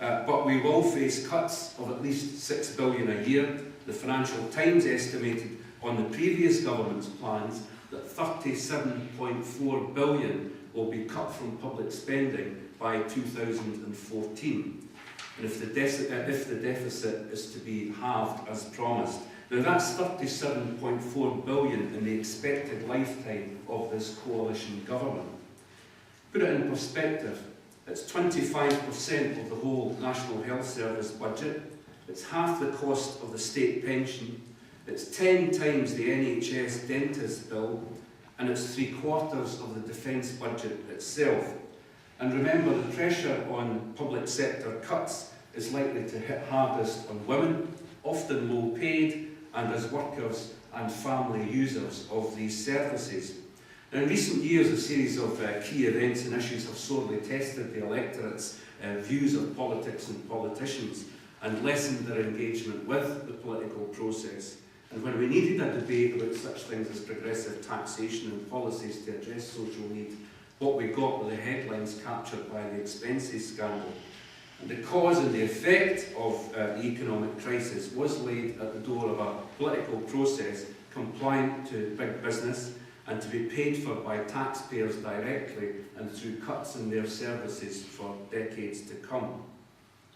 but we will face cuts of at least £6 billion a year. The Financial Times estimated on the previous government's plans that £37.4 billion will be cut from public spending by 2014. And if the deficit is to be halved as promised. Now that's £37.4 billion in the expected lifetime of this coalition government. Put it in perspective, it's 25% of the whole National Health Service budget, it's half the cost of the state pension, it's 10 times the NHS dentist bill, and it's 3/4 of the defence budget itself. And remember, the pressure on public sector cuts is likely to hit hardest on women, often low paid, and as workers and family users of these services. Now, in recent years, a series of key events and issues have sorely tested the electorate's views of politics and politicians and lessened their engagement with the political process. And when we needed a debate about such things as progressive taxation and policies to address social need, what we got were the headlines captured by the expenses scandal. And the cause and the effect of the economic crisis was laid at the door of a political process compliant to big business and to be paid for by taxpayers directly and through cuts in their services for decades to come.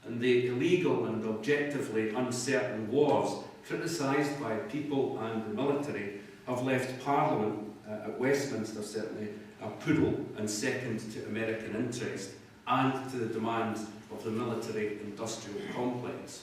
And the illegal and objectively uncertain wars criticised by people and the military have left Parliament, at Westminster certainly, a poodle and second to American interest and to the demands of the military-industrial complex.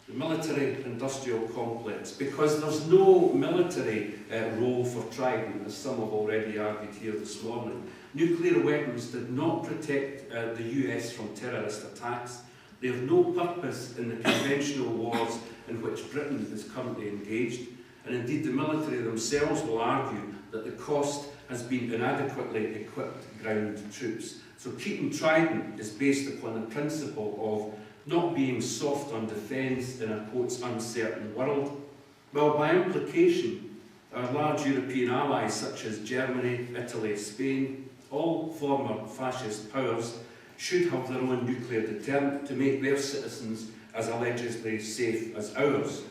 The military-industrial complex, because there's no military role for Trident, as some have already argued here this morning. Nuclear weapons did not protect the US from terrorist attacks. They have no purpose in the conventional wars in which Britain is currently engaged, and indeed the military themselves will argue that the cost has been inadequately equipped ground troops. So keeping Trident is based upon the principle of not being soft on defence in a quotes uncertain world. Well, by implication, our large European allies such as Germany, Italy, Spain, all former fascist powers, should have their own nuclear deterrent to make their citizens as allegedly safe as ours.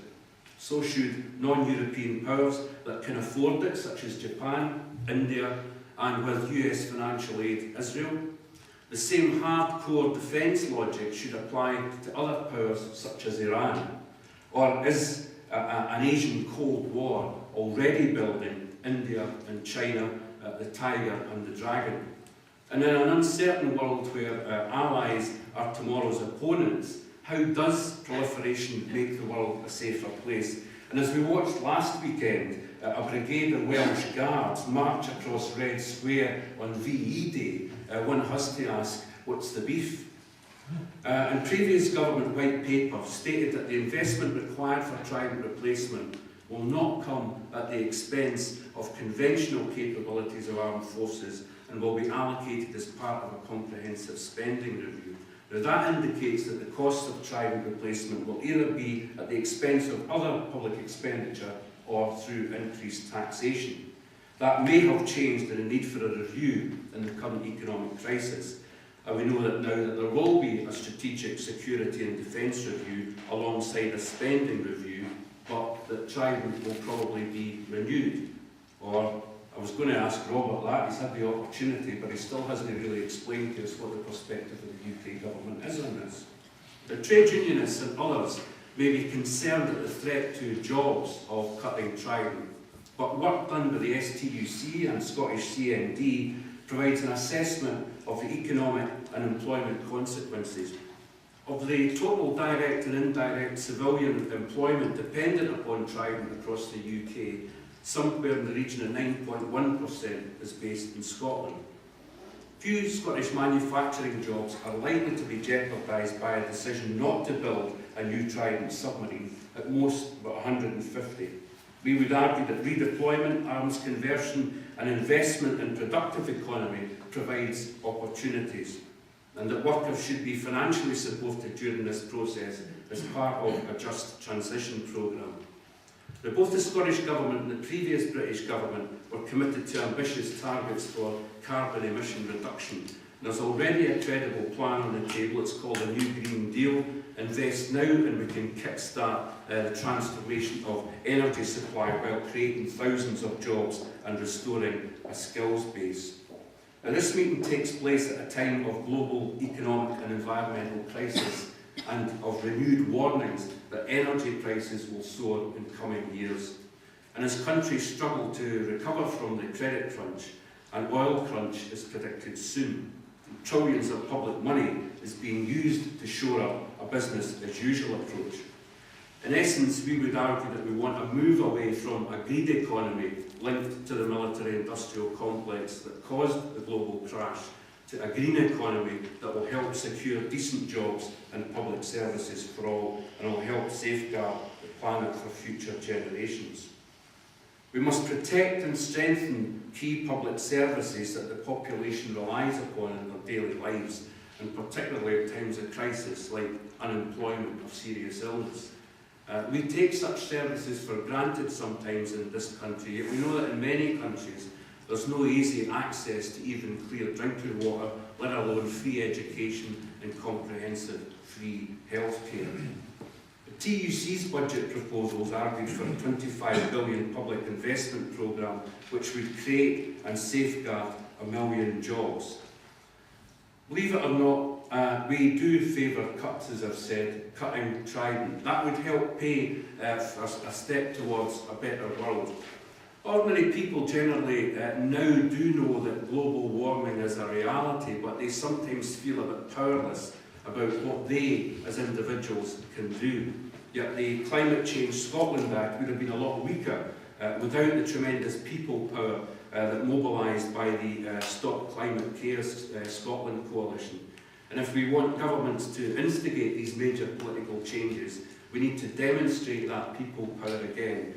So should non-European powers that can afford it, such as Japan, India, and with US financial aid, Israel. The same hardcore defence logic should apply to other powers such as Iran. Or is an Asian Cold War already building India and China, the tiger and the dragon? And in an uncertain world where allies are tomorrow's opponents, how does proliferation make the world a safer place? And as we watched last weekend, a brigade of Welsh Guards march across Red Square on VE Day, one has to ask, what's the beef? And previous government white paper stated that the investment required for Trident replacement will not come at the expense of conventional capabilities of armed forces and will be allocated as part of a comprehensive spending review. Now that indicates that the cost of Trident replacement will either be at the expense of other public expenditure or through increased taxation. That may have changed in the need for a review in the current economic crisis. And we know that now that there will be a strategic security and defence review alongside a spending review, but that Trident will probably be renewed. Or I was going to ask Robert that, he's had the opportunity, but he still hasn't really explained to us what the perspective of the UK government is on this. The trade unionists and others may be concerned at the threat to jobs of cutting Trident, but work done by the STUC and Scottish CND provides an assessment of the economic and employment consequences. Of the total direct and indirect civilian employment dependent upon Trident across the UK, somewhere in the region of 9.1% is based in Scotland. Few Scottish manufacturing jobs are likely to be jeopardised by a decision not to build a new Trident submarine, at most about 150. We would argue that redeployment, arms conversion and investment in productive economy provides opportunities, and that workers should be financially supported during this process as part of a just transition programme. Now, both the Scottish Government and the previous British Government were committed to ambitious targets for carbon emission reduction, There's already a credible plan on the table. It's called a New Green Deal. Invest now and we can kickstart the transformation of energy supply while creating thousands of jobs and restoring a skills base. Now, this meeting takes place at a time of global economic and environmental crisis and of renewed warnings that energy prices will soar in coming years. And as countries struggle to recover from the credit crunch, an oil crunch is predicted soon. Trillions of public money is being used to shore up a business as usual approach. In essence, we would argue that we want to move away from a greed economy linked to the military-industrial complex that caused the global crash to a green economy that will help secure decent jobs and public services for all and will help safeguard the planet for future generations. We must protect and strengthen key public services that the population relies upon in their daily lives, and particularly at times of crisis like unemployment or serious illness. We take such services for granted sometimes in this country, yet we know that in many countries there's no easy access to even clear drinking water, let alone free education and comprehensive free health care. The TUC's budget proposals argued for a £25 billion public investment programme which would create and safeguard 1 million jobs. Believe it or not, we do favour cuts, as I've said, cutting Trident. That would help pay for a step towards a better world. Ordinary people generally now do know that global warming is a reality, but they sometimes feel a bit powerless about what they, as individuals, can do. Yet the Climate Change Scotland Act would have been a lot weaker without the tremendous people power that mobilised by the Stop Climate Cares Scotland coalition. And if we want governments to instigate these major political changes, we need to demonstrate that people power again,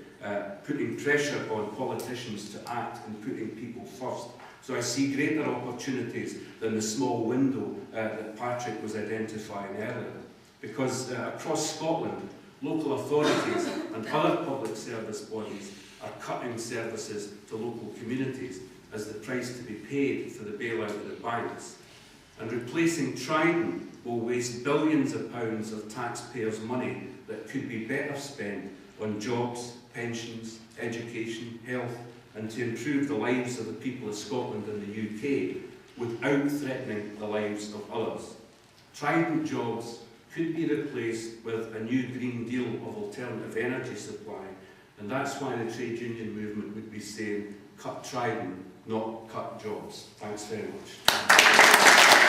putting pressure on politicians to act and putting people first. So I see greater opportunities than the small window that Patrick was identifying earlier. Because across Scotland, local authorities and other public service bodies are cutting services to local communities as the price to be paid for the bailout of the banks. And replacing Trident will waste billions of pounds of taxpayers' money that could be better spent on jobs, pensions, education, health, and to improve the lives of the people of Scotland and the UK without threatening the lives of others. Trident jobs could be replaced with a new Green Deal of alternative energy supply, and that's why the trade union movement would be saying, cut Trident, not cut jobs. Thanks very much.